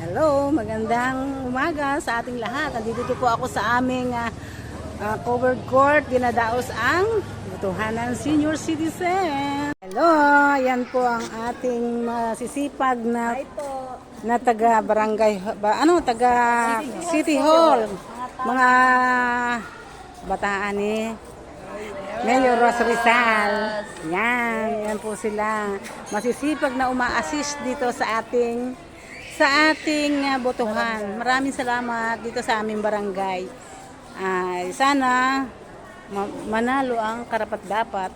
Hello, magandang umaga sa ating lahat. Nandito po ako sa aming covered court, dinadaos ang Botohanan Senior Citizen. Hello, yan po ang ating masisipag na taga barangay, taga City Hall. Mga bataan ni Mayor Rosa Rizal. Yan po sila. Masisipag na uma-assist dito sa ating botohan. Maraming salamat dito sa aming barangay. Sana manalo ang karapat-dapat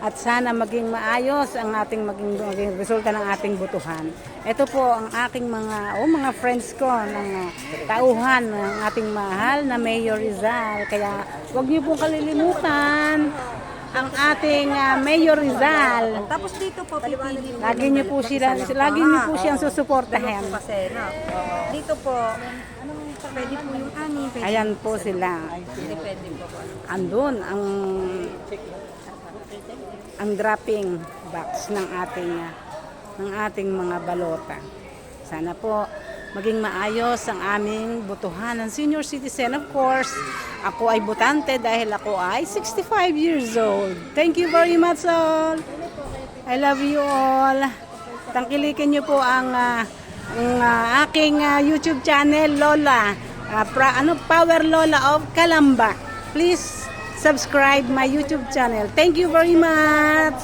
at sana maging maayos ang maging resulta ng ating botohan. Ito po ang aking mga friends ko ng tauhan ng ating mahal na Mayor Rizal. Kaya huwag niyo pong kalilimutan ang ating Mayor Rizal. Tapos dito po, pipili po. Lagi niyo po siyang susuportahan. Dito po, pwede po yung ani. Ayan po sila. Pwede po. Andun ang dropping box ng ating mga balota. Sana po maging maayos ang aming botohan ng senior citizen. Of course, ako ay botante dahil ako ay 65 years old. Thank you very much all. I love you all. Tangkilikin niyo po ang aking YouTube channel, Lola. Power Lola of Calamba. Please subscribe my YouTube channel. Thank you very much.